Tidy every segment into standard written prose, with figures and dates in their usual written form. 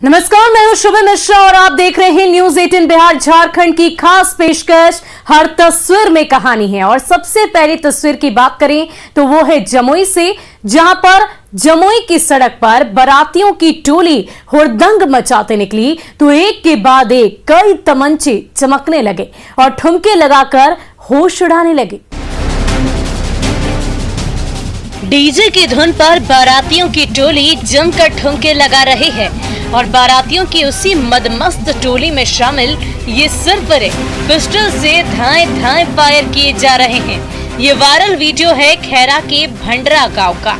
नमस्कार, मैं हूं शुभ मिश्रा और आप देख रहे हैं न्यूज 18 बिहार झारखंड की खास पेशकश हर तस्वीर में कहानी है। और सबसे पहली तस्वीर की बात करें तो वो है जमुई से, जहां पर जमुई की सड़क पर बारातियों की टोली हुड़दंग मचाते निकली तो एक के बाद एक कई तमंचे चमकने लगे और ठुमके लगाकर होश उड़ाने लगे। डीजे की धुन पर बारातियों की टोली जमकर ठुमके लगा रही है और बारातियों की उसी मदमस्त टोली में शामिल ये सरफरे पिस्टल से धाए धाए फायर किए जा रहे हैं। ये वायरल वीडियो है खैरा के भंडरा गांव का,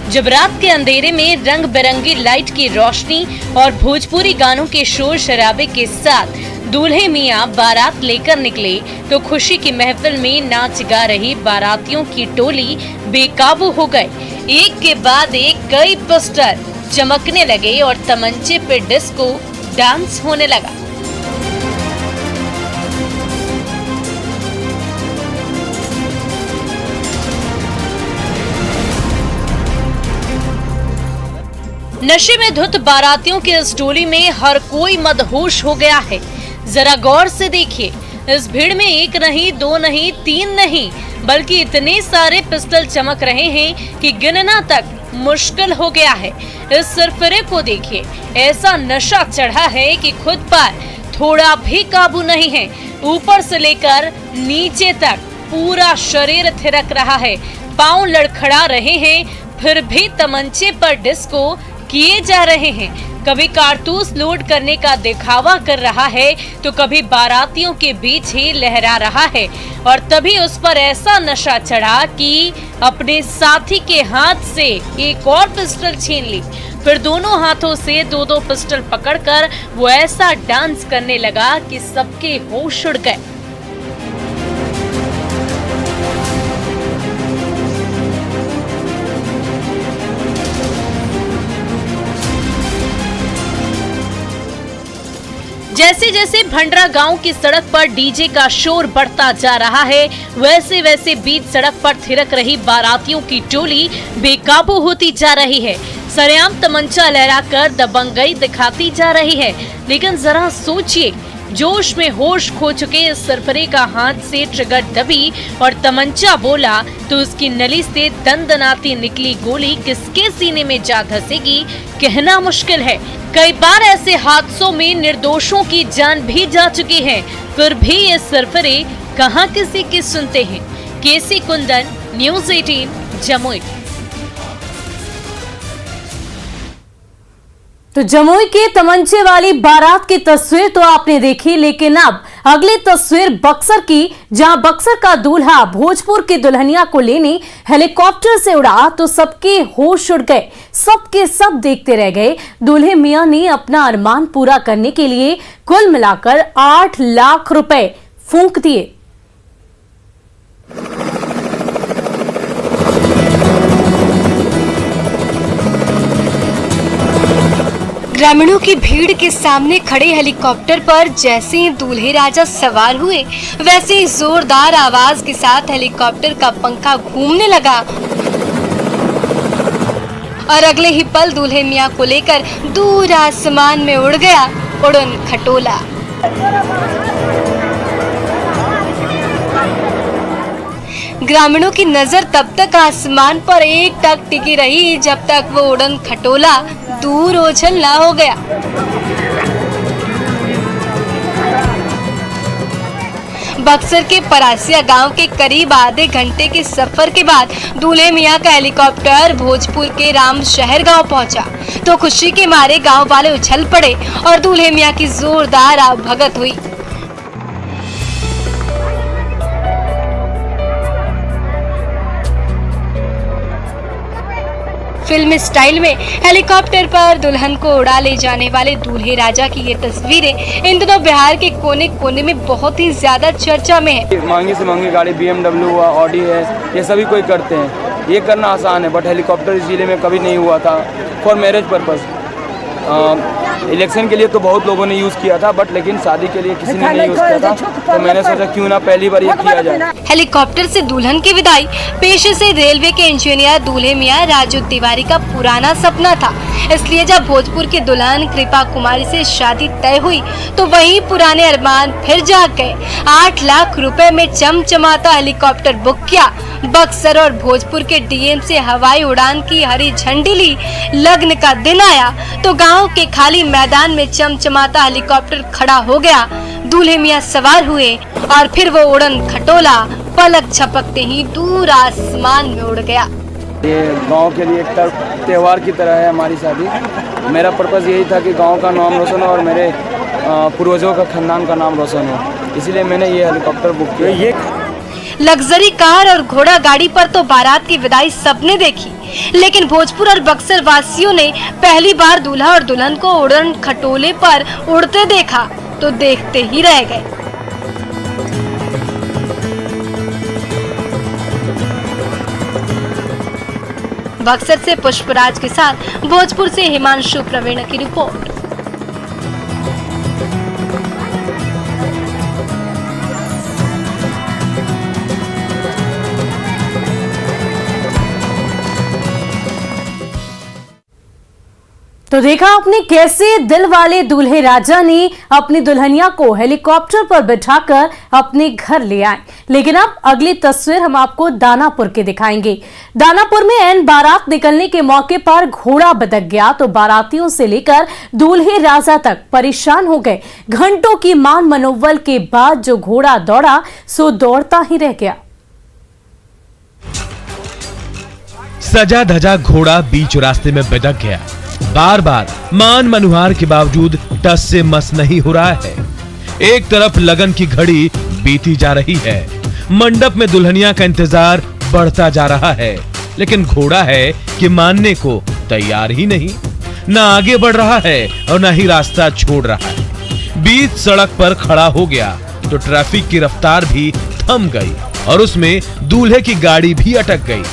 जब रात के अंधेरे में रंग बिरंगी लाइट की रोशनी और भोजपुरी गानों के शोर शराबे के साथ दूल्हे मियां बारात लेकर निकले तो खुशी की महफिल में नाच गा रही बारातियों की टोली बेकाबू हो गए। एक के बाद एक कई पिस्टल चमकने लगे और तमंचे पे डिस्को डांस होने लगा। नशे में धुत बारातियों के इस टोली में हर कोई मदहोश हो गया है। जरा गौर से देखिए, इस भीड़ में एक नहीं, दो नहीं, तीन नहीं, बल्कि इतने सारे पिस्टल चमक रहे हैं कि गिनना तक मुश्किल हो गया है। इस सरफरे को देखिए, ऐसा नशा चढ़ा है कि खुद पर थोड़ा भी काबू नहीं है। ऊपर से लेकर नीचे तक पूरा शरीर थिरक रहा है, पांव लड़खड़ा रहे हैं, फिर भी तमंचे पर डिस्को किए जा रहे हैं। कभी कारतूस लोड करने का दिखावा कर रहा है तो कभी बारातियों के बीच ही लहरा रहा है। और तभी उस पर ऐसा नशा चढ़ा कि अपने साथी के हाथ से एक और पिस्टल छीन ली, फिर दोनों हाथों से दो दो पिस्टल पकड़कर वो ऐसा डांस करने लगा कि सबके होश उड़ गए। जैसे जैसे भंडरा गांव की सड़क पर डीजे का शोर बढ़ता जा रहा है, वैसे वैसे बीच सड़क पर थिरक रही बारातियों की टोली बेकाबू होती जा रही है। सरेआम तमंचा लहराकर दबंगई दिखाती जा रही है। लेकिन जरा सोचिए, जोश में होश खो चुके इस सरफरे का हाथ से ट्रिगर दबी और तमंचा बोला तो उसकी नली से दंदनाती निकली गोली किसके सीने में जा धंसेगी कहना मुश्किल है। कई बार ऐसे हादसों में निर्दोषों की जान भी जा चुकी है, फिर भी ये सरफरे कहां किसी की सुनते हैं। केसी कुंदन, न्यूज 18 जमुई। तो जमुई के तमंचे वाली बारात की तस्वीर तो आपने देखी, लेकिन अब अगली तस्वीर बक्सर की, जहां बक्सर का दूल्हा भोजपुर की दुल्हनिया को लेने हेलीकॉप्टर से उड़ा तो सबके होश उड़ गए, सबके सब देखते रह गए। दूल्हे मियां ने अपना अरमान पूरा करने के लिए कुल मिलाकर 8 लाख रुपए फूंक दिए। ग्रामीणों की भीड़ के सामने खड़े हेलीकॉप्टर पर जैसे ही दूल्हे राजा सवार हुए, वैसे ही जोरदार आवाज के साथ हेलीकॉप्टर का पंखा घूमने लगा और अगले ही पल दूल्हे मियां को लेकर दूर आसमान में उड़ गया उड़न खटोला। ग्रामीणों की नजर तब तक आसमान पर एक टक टिकी रही जब तक वो उड़न खटोला दूर ओझल ना हो गया। बक्सर के परासिया गांव के करीब आधे घंटे के सफर के बाद दूल्हे मियां का हेलीकॉप्टर भोजपुर के राम शहर गांव पहुंचा तो खुशी के मारे गांव वाले उछल पड़े और दूल्हे मियां की जोरदार आवभगत हुई। फिल्म स्टाइल में हेलीकॉप्टर पर दुल्हन को उड़ा ले जाने वाले दूल्हे राजा की ये तस्वीरें इन दिनों बिहार के कोने कोने में बहुत ही ज्यादा चर्चा में है। महंगी से महंगी गाड़ी BMW हुआ, ऑडी है, ये सभी कोई करते हैं। ये करना आसान है, बट हेलीकॉप्टर इस जिले में कभी नहीं हुआ था फॉर मैरिज पर्पस। इलेक्शन के लिए तो बहुत लोगों ने यूज़ किया था, बट लेकिन शादी के लिए किसी ने नहीं यूज़ किया था, तो मैंने सोचा क्यों ना पहली बार ये किया जाए। हेलीकॉप्टर से दुल्हन की विदाई पेशे से रेलवे के इंजीनियर दूल्हे मियां राजू तिवारी का पुराना सपना था। इसलिए जब भोजपुर की दुल्हन कृपा कुमारी से शादी तय हुई तो वही पुराने अरमान फिर जाग गए। 8 लाख रुपए में चमचमाता हेलीकॉप्टर बुक किया, बक्सर और भोजपुर के डीएम से हवाई उड़ान की हरी झंडी ली। लग्न का दिन आया तो गांव के खाली मैदान में चमचमाता हेलीकॉप्टर खड़ा हो गया। दूल्हे मियां सवार हुए और फिर वो उड़न खटोला पलक झपकते ही दूर आसमान में उड़ गया। ये गांव के लिए एक त्यौहार की तरह है हमारी शादी। मेरा पर्पज़ यही था कि गांव का नाम रोशन हो और मेरे पूर्वजों का खानदान का नाम रोशन हो, इसलिए मैंने ये हेलीकॉप्टर बुक किया। ये लग्जरी कार और घोड़ा गाड़ी पर तो बारात की विदाई सबने देखी, लेकिन भोजपुर और बक्सर वासियों ने पहली बार दूल्हा और दुल्हन को उड़न खटोले पर उड़ते देखा तो देखते ही रह गए। बक्सर से पुष्पराज के साथ भोजपुर से हिमांशु प्रवीण की रिपोर्ट। तो देखा आपने कैसे दिल वाले दूल्हे राजा ने अपनी दुल्हनिया को हेलीकॉप्टर पर बिठाकर अपने घर ले आए। लेकिन अब अगली तस्वीर हम आपको दानापुर के दिखाएंगे। दानापुर में ऐन बारात निकलने के मौके पर घोड़ा बदक गया तो बारातियों से लेकर दूल्हे राजा तक परेशान हो गए। घंटों की मान मनोबल के बाद जो घोड़ा दौड़ा सो दौड़ता ही रह गया। सजा धजा घोड़ा बीच रास्ते में बिदक गया। बार बार मान मनुहार के बावजूद टस से मस नहीं हो रहा है। एक तरफ लगन की घड़ी बीती जा रही है, मंडप में दुल्हनिया का इंतजार बढ़ता जा रहा है, लेकिन घोड़ा है कि मानने को तैयार ही नहीं। न आगे बढ़ रहा है और न ही रास्ता छोड़ रहा है। बीच सड़क पर खड़ा हो गया तो ट्रैफिक की रफ्तार भी थम गई और उसमें दूल्हे की गाड़ी भी अटक गई।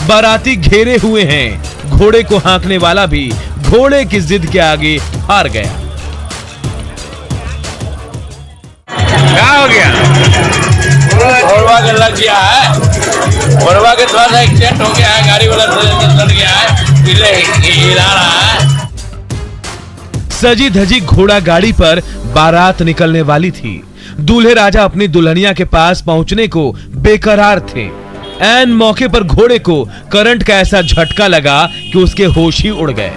बाराती घेरे हुए हैं, घोड़े को हाँकने वाला भी घोड़े की जिद के आगे हार गया। क्या हो गया? घोड़वा के लग गया है, घोड़वा के थोड़ा सा एक्सीडेंट हो गया है, गाड़ी वाला लड़ गया है, हिला रहा है। सजी धजी घोड़ा गाड़ी पर बारात निकलने वाली थी। दूल्हे राजा अपनी दुल्हनिया के पास पहुंचने को बेकरार थे। ऐन मौके पर घोड़े को करंट का ऐसा झटका लगा कि उसके होश ही उड़ गए।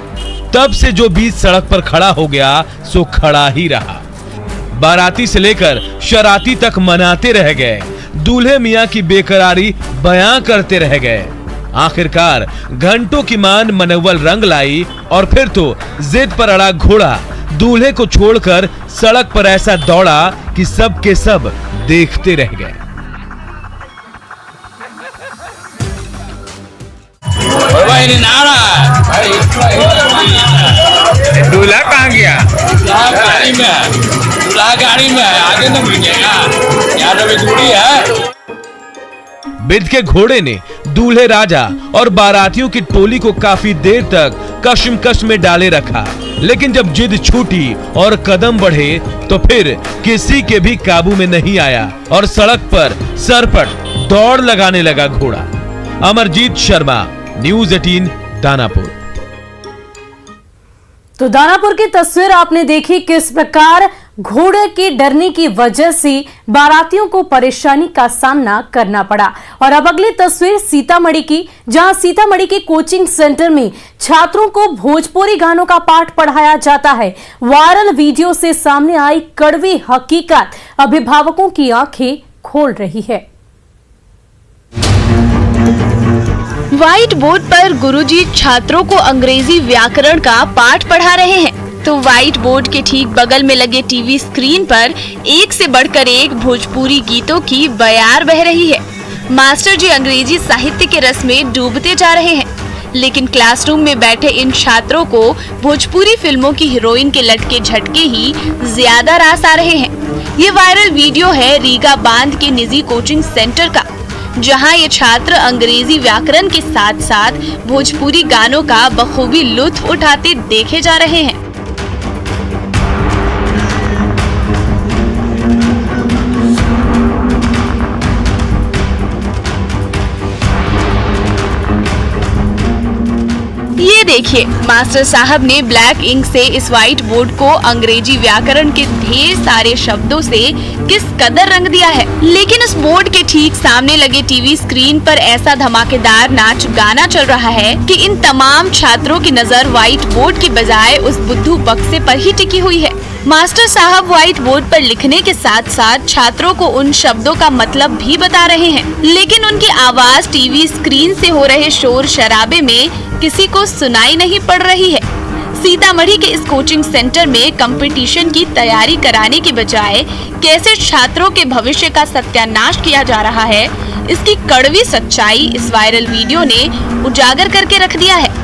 तब से जो बीच सड़क पर खड़ा हो गया सो खड़ा ही रहा। बाराती से लेकर शराती तक मनाते रह गए, दूल्हे मियां की बेकरारी बयां करते रह गए। आखिरकार घंटों की मान मनोबल रंग लाई और फिर तो जिद पर अड़ा घोड़ा दूल्हे को छोड़कर सड़क पर ऐसा दौड़ा कि सब के सब देखते रह गए। दूल्हा कहाँ गया? दूल्हा गाड़ी में है, आगे तो मिलेगा, यहाँ तो भी दूरी है। बिद के घोड़े ने दूल्हे राजा और बारातियों की टोली को काफी देर तक कश्मकश में डाले रखा, लेकिन जब जिद छूटी और कदम बढ़े तो फिर किसी के भी काबू में नहीं आया और सड़क पर सरपट दौड़ लगाने लगा घोड़ा। अमरजीत शर्मा, न्यूज़ 18 दानापुर। तो दानापुर की तस्वीर आपने देखी, किस प्रकार घोड़े के डरने की वजह से बारातियों को परेशानी का सामना करना पड़ा। और अब अगली तस्वीर सीतामढ़ी की, जहां सीतामढ़ी के कोचिंग सेंटर में छात्रों को भोजपुरी गानों का पाठ पढ़ाया जाता है। वायरल वीडियो से सामने आई कड़वी हकीकत अभिभावकों की आंखें खोल रही है। व्हाइट बोर्ड पर गुरुजी छात्रों को अंग्रेजी व्याकरण का पाठ पढ़ा रहे हैं, तो व्हाइट बोर्ड के ठीक बगल में लगे टीवी स्क्रीन पर एक से बढ़कर एक भोजपुरी गीतों की बयार बह रही है। मास्टर जी अंग्रेजी साहित्य के रस में डूबते जा रहे हैं, लेकिन क्लासरूम में बैठे इन छात्रों को भोजपुरी फिल्मों की हीरोइन के लटके झटके ही ज्यादा रास आ रहे हैं। ये वायरल वीडियो है रीगा बांध के निजी कोचिंग सेंटर का, जहां ये छात्र अंग्रेजी व्याकरण के साथ साथ भोजपुरी गानों का बखूबी लुत्फ उठाते देखे जा रहे हैं। देखिए, मास्टर साहब ने ब्लैक इंक से इस व्हाइट बोर्ड को अंग्रेजी व्याकरण के ढेर सारे शब्दों से किस कदर रंग दिया है। लेकिन उस बोर्ड के ठीक सामने लगे टीवी स्क्रीन पर ऐसा धमाकेदार नाच गाना चल रहा है कि इन तमाम छात्रों की नजर व्हाइट बोर्ड की बजाय उस बुद्धू बक्से पर ही टिकी हुई है। मास्टर साहब व्हाइट बोर्ड पर लिखने के साथ साथ छात्रों को उन शब्दों का मतलब भी बता रहे हैं, लेकिन उनकी आवाज टीवी स्क्रीन से हो रहे शोर शराबे में किसी को सुनाई नहीं पड़ रही है। सीतामढ़ी के इस कोचिंग सेंटर में कंपटीशन की तैयारी कराने की बजाय कैसे छात्रों के भविष्य का सत्यानाश किया जा रहा है, इसकी कड़वी सच्चाई इस वायरल वीडियो ने उजागर करके रख दिया है।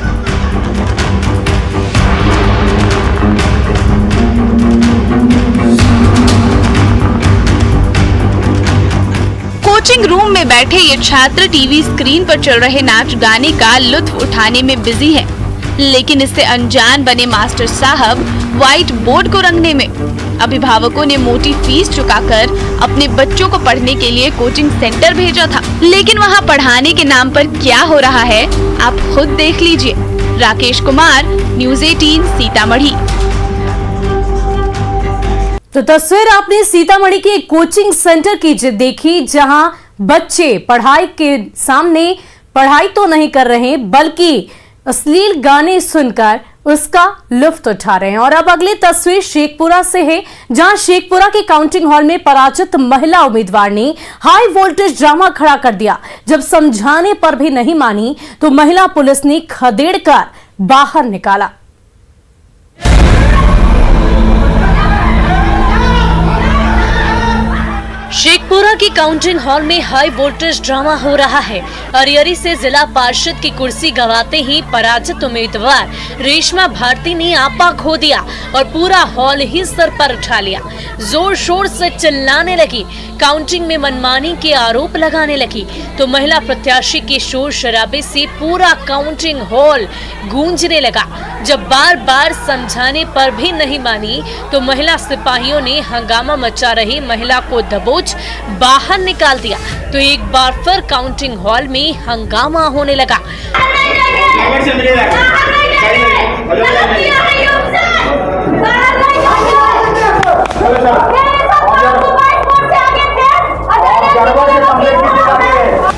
कोचिंग रूम में बैठे ये छात्र टीवी स्क्रीन पर चल रहे नाच गाने का लुत्फ उठाने में बिजी है, लेकिन इससे अनजान बने मास्टर साहब व्हाइट बोर्ड को रंगने में। अभिभावकों ने मोटी फीस चुकाकर अपने बच्चों को पढ़ने के लिए कोचिंग सेंटर भेजा था, लेकिन वहां पढ़ाने के नाम पर क्या हो रहा है आप खुद देख लीजिए। राकेश कुमार, न्यूज़ 18 सीतामढ़ी। तो तस्वीर आपने सीतामढ़ी के एक कोचिंग सेंटर की देखी, जहां बच्चे पढ़ाई के सामने पढ़ाई तो नहीं कर रहे बल्कि अश्लील गाने सुनकर उसका लुत्फ उठा रहे हैं। और अब अगली तस्वीर शेखपुरा से है, जहां शेखपुरा के काउंटिंग हॉल में पराजित महिला उम्मीदवार ने हाई वोल्टेज ड्रामा खड़ा कर दिया। जब समझाने पर भी नहीं मानी तो महिला पुलिस ने खदेड़कर बाहर निकाला। शेखपुरा की काउंटिंग हॉल में हाई वोल्टेज ड्रामा हो रहा है। अरियरी से जिला पार्षद की कुर्सी गंवाते ही पराजित उम्मीदवार रेशमा भारती ने आपा खो दिया और पूरा हॉल ही सर पर उठा लिया। जोर शोर से चिल्लाने लगी, काउंटिंग में मनमानी के आरोप लगाने लगी। तो महिला प्रत्याशी के शोर शराबे से पूरा काउंटिंग हॉल गूंजने लगा। जब बार बार समझाने पर भी नहीं मानी तो महिला सिपाहियों ने हंगामा मचा रही महिला को दबोच बाहर निकाल दिया। तो एक बार फिर काउंटिंग हॉल में हंगामा होने लगा।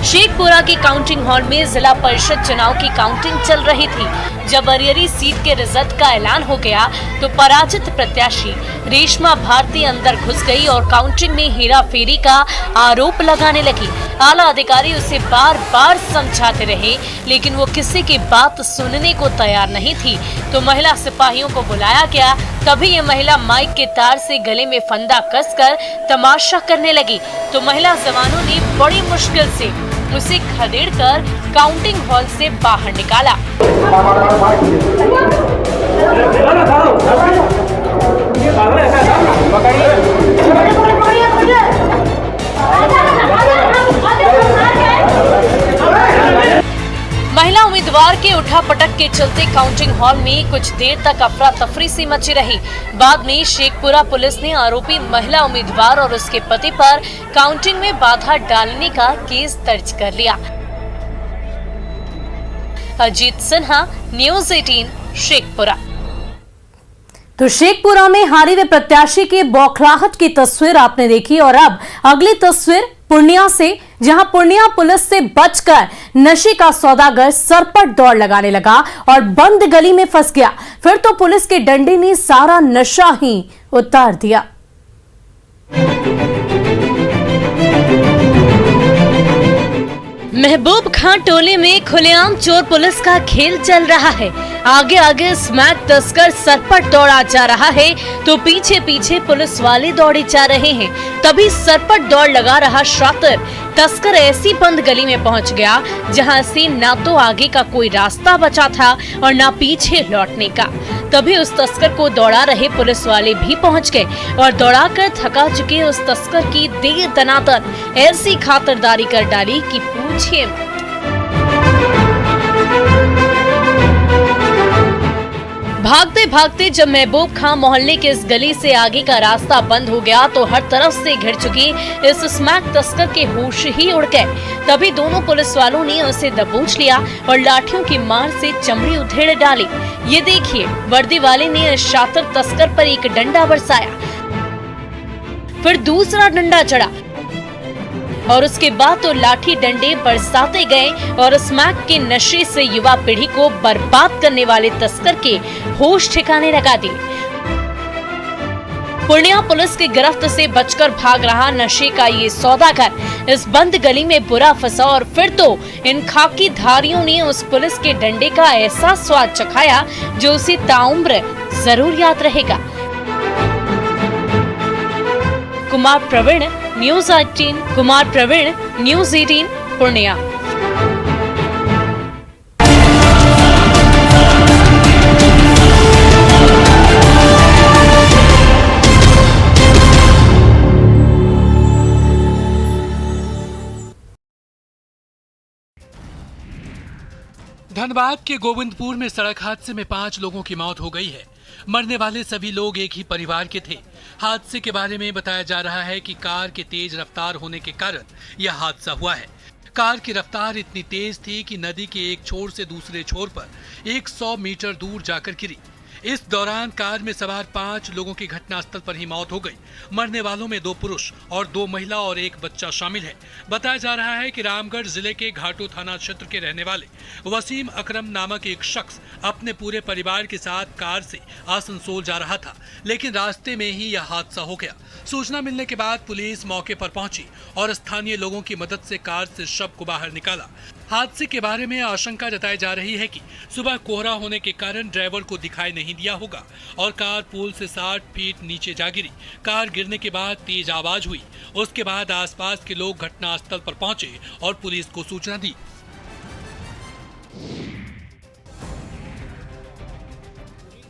शेखपुरा के काउंटिंग हॉल में जिला परिषद चुनाव की काउंटिंग चल रही थी। जब अरियरी सीट के रिजल्ट का ऐलान हो गया तो पराजित प्रत्याशी रेशमा भारती अंदर घुस गई और काउंटिंग में हेरा फेरी का आरोप लगाने लगी। आला अधिकारी उसे बार बार समझाते रहे, लेकिन वो किसी की बात सुनने को तैयार नहीं थी। तो महिला सिपाहियों को बुलाया गया। तभी ये महिला माइक के तार से गले में फंदा कसकर तमाशा करने लगी। तो महिला जवानों ने बड़ी मुश्किल से उसे खदेड़कर काउंटिंग हॉल से बाहर निकाला। महिला उम्मीदवार के उठापटक के चलते काउंटिंग हॉल में कुछ देर तक अफरा तफरी सी मची रही। बाद में शेखपुरा पुलिस ने आरोपी महिला उम्मीदवार और उसके पति पर काउंटिंग में बाधा डालने का केस दर्ज कर लिया। अजीत सिन्हा, न्यूज़ 18 शेखपुरा। तो शेखपुरा में हारे हुए प्रत्याशी की बौखलाहट की तस्वीर आपने देखी। और अब अगली तस्वीर पूर्णिया से, जहां पूर्णिया पुलिस से बचकर नशे का सौदागर सरपट दौड़ लगाने लगा और बंद गली में फंस गया। फिर तो पुलिस के डंडे ने सारा नशा ही उतार दिया। महबूब खां टोले में खुलेआम चोर पुलिस का खेल चल रहा है। आगे आगे स्मैक तस्कर सरपट दौड़ा जा रहा है तो पीछे पीछे पुलिस वाले दौड़े जा रहे हैं। तभी सरपट दौड़ लगा रहा शातिर तस्कर ऐसी बंद गली में पहुंच गया जहां से ना तो आगे का कोई रास्ता बचा था और ना पीछे लौटने का। तभी उस तस्कर को दौड़ा रहे पुलिस वाले भी पहुंच गए और दौड़ाकर थका चुके उस तस्कर की देर दनादन ऐसी खातिरदारी कर डाली कि पूछिए भागते भागते जब महबूब खां मोहल्ले के इस गली से आगे का रास्ता बंद हो गया तो हर तरफ से घिर चुकी इस स्मैक तस्कर के होश ही उड़ गए। तभी दोनों पुलिस वालों ने उसे दबोच लिया और लाठियों की मार से चमड़ी उधेड़ डाली। ये देखिए, वर्दी वाले ने इस शातिर तस्कर पर एक डंडा बरसाया, फिर दूसरा डंडा चढ़ा और उसके बाद तो लाठी डंडे बरसाते गए और स्मैक के नशे से युवा पीढ़ी को बर्बाद करने वाले तस्कर के होश ठिकाने लगा दिए। पूर्णिया पुलिस की गिरफ्त से बचकर भाग रहा नशे का ये सौदागर इस बंद गली में बुरा फंसा और फिर तो इन खाकी धारियों ने उस पुलिस के डंडे का ऐसा स्वाद चखाया जो उसे ताउम्र जरूर याद रहेगा। कुमार प्रवीण, न्यूज़ 18 पूर्णिया। धनबाद के गोविंदपुर में सड़क हादसे में 5 लोगों की मौत हो गई है। मरने वाले सभी लोग एक ही परिवार के थे। हादसे के बारे में बताया जा रहा है कि कार के तेज रफ्तार होने के कारण यह हादसा हुआ है। कार की रफ्तार इतनी तेज थी कि नदी के एक छोर से दूसरे छोर पर 100 मीटर दूर जाकर गिरी। इस दौरान कार में सवार 5 लोगों की घटनास्थल पर ही मौत हो गई। मरने वालों में 2 पुरुष और 2 महिला और 1 बच्चा शामिल है। बताया जा रहा है कि रामगढ़ जिले के घाटू थाना क्षेत्र के रहने वाले वसीम अकरम नामक एक शख्स अपने पूरे परिवार के साथ कार से आसनसोल जा रहा था, लेकिन रास्ते में ही यह हादसा हो गया। सूचना मिलने के बाद पुलिस मौके पर पहुंची और स्थानीय लोगों की मदद से कार से शव को बाहर निकाला। हादसे के बारे में आशंका जताई जा रही है कि सुबह कोहरा होने के कारण ड्राइवर को दिखाई नहीं दिया होगा और कार पुल से 60 फीट नीचे जा गिरी। कार गिरने के बाद तेज आवाज हुई। उसके बाद आसपास के लोग घटनास्थल पर पहुंचे और पुलिस को सूचना दी।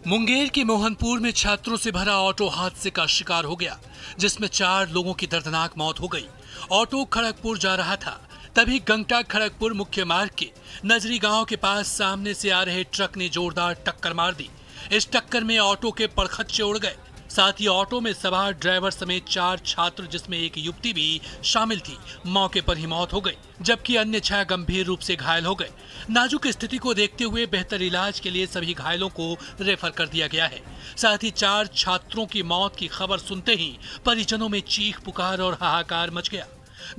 मुंगेर के मोहनपुर में छात्रों से भरा ऑटो हादसे का शिकार हो गया, जिसमें 4 लोगों की दर्दनाक मौत हो गई। ऑटो खड़गपुर जा रहा था, तभी गंगटा खड़गपुर मुख्य मार्ग के नजरी गांव के पास सामने से आ रहे ट्रक ने जोरदार टक्कर मार दी। इस टक्कर में ऑटो के परखच्चे उड़ गए। साथ ही ऑटो में सवार ड्राइवर समेत 4 छात्र, जिसमें एक युवती भी शामिल थी, मौके पर ही मौत हो गई, जबकि अन्य 6 गंभीर रूप से घायल हो गए। नाजुक स्थिति को देखते हुए बेहतर इलाज के लिए सभी घायलों को रेफर कर दिया गया है। साथ ही 4 छात्रों की मौत की खबर सुनते ही परिजनों में चीख पुकार और हाहाकार मच गया।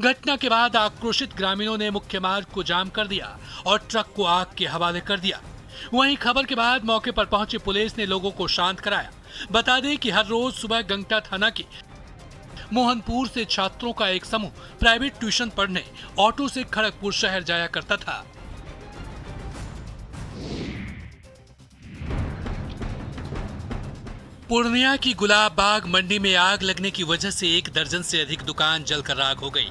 घटना के बाद आक्रोशित ग्रामीणों ने मुख्य मार्ग को जाम कर दिया और ट्रक को आग के हवाले कर दिया। वहीं खबर के बाद मौके पर पहुंची पुलिस ने लोगों को शांत कराया। बता दें कि हर रोज सुबह गंगटा थाना के मोहनपुर से छात्रों का एक समूह प्राइवेट ट्यूशन पढ़ने ऑटो से खड़गपुर शहर जाया करता था। पूर्णिया की गुलाब बाग मंडी में आग लगने की वजह से 1 दर्जन से अधिक दुकान जलकर राख हो गई।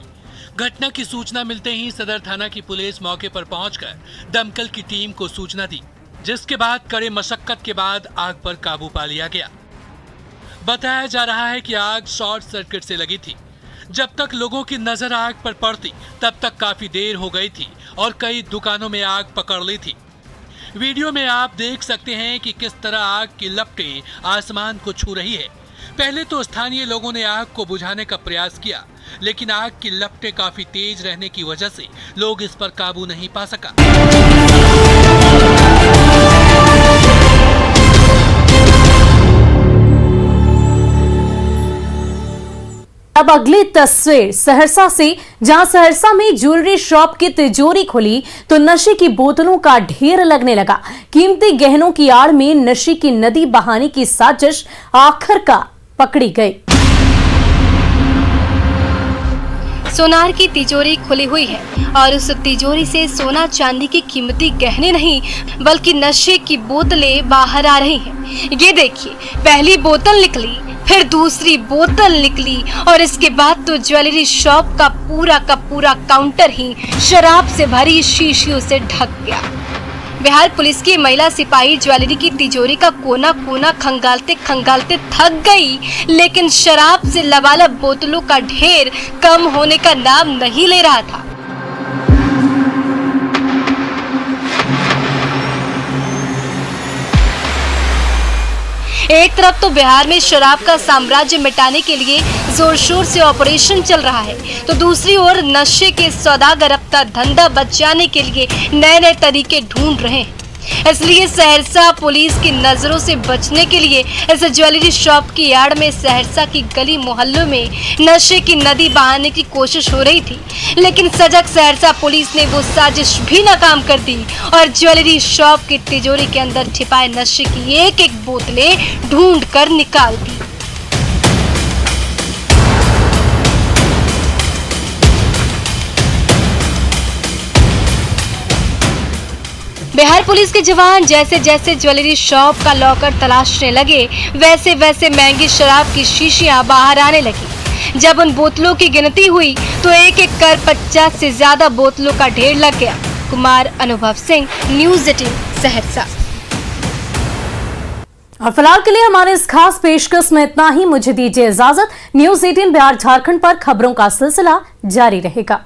घटना की सूचना मिलते ही सदर थाना की पुलिस मौके पर पहुंचकर दमकल की टीम को सूचना दी, जिसके बाद कड़े मशक्कत के बाद आग पर काबू पा लिया गया। बताया जा रहा है कि आग शॉर्ट सर्किट से लगी थी। जब तक लोगों की नजर आग पर पड़ती तब तक काफी देर हो गई थी और कई दुकानों में आग पकड़ ली थी। वीडियो में आप देख सकते हैं कि किस तरह आग की लपटें आसमान को छू रही है। पहले तो स्थानीय लोगों ने आग को बुझाने का प्रयास किया, लेकिन आग की लपटें काफी तेज रहने की वजह से लोग इस पर काबू नहीं पा सका। अब अगली तस्वीर सहरसा से, जहां सहरसा में ज्वेलरी शॉप की तिजोरी खुली तो नशे की बोतलों का ढेर लगने लगा। कीमती गहनों की आड़ में नशे की नदी बहाने की साजिश आखिरकार पकड़ी गई। सोनार की तिजोरी खुली हुई है और उस तिजोरी से सोना चांदी की कीमती गहने नहीं बल्कि नशे की बोतलें बाहर आ रही हैं। ये देखिए, पहली बोतल निकली, फिर दूसरी बोतल निकली और इसके बाद तो ज्वेलरी शॉप का पूरा काउंटर ही शराब से भरी शीशियों से ढक गया। बिहार पुलिस की महिला सिपाही ज्वेलरी की तिजोरी का कोना कोना खंगालते खंगालते थक गई, लेकिन शराब से लबालब बोतलों का ढेर कम होने का नाम नहीं ले रहा था। एक तरफ तो बिहार में शराब का साम्राज्य मिटाने के लिए जोर शोर से ऑपरेशन चल रहा है, तो दूसरी ओर नशे के सौदागर अपना धंधा बचाने के लिए नए नए तरीके ढूंढ रहे हैं। इसलिए सहरसा पुलिस की नजरों से बचने के लिए इस ज्वेलरी शॉप की आड़ में सहरसा की गली मोहल्लों में नशे की नदी बहाने की कोशिश हो रही थी, लेकिन सजग सहरसा पुलिस ने वो साजिश भी नाकाम कर दी और ज्वेलरी शॉप की तिजोरी के अंदर छिपाए नशे की एक एक बोतलें ढूंढ कर निकाल दी। बिहार पुलिस के जवान जैसे जैसे ज्वेलरी शॉप का लॉकर तलाशने लगे, वैसे वैसे महंगी शराब की शीशियां बाहर आने लगी। जब उन बोतलों की गिनती हुई तो एक एक कर 50 से ज्यादा बोतलों का ढेर लग गया। कुमार अनुभव सिंह, न्यूज़ 18 सहरसा। और फिलहाल के लिए हमारे इस खास पेशकश में इतना ही। मुझे दीजिए इजाजत। न्यूज़ 18 बिहार झारखंड पर खबरों का सिलसिला जारी रहेगा।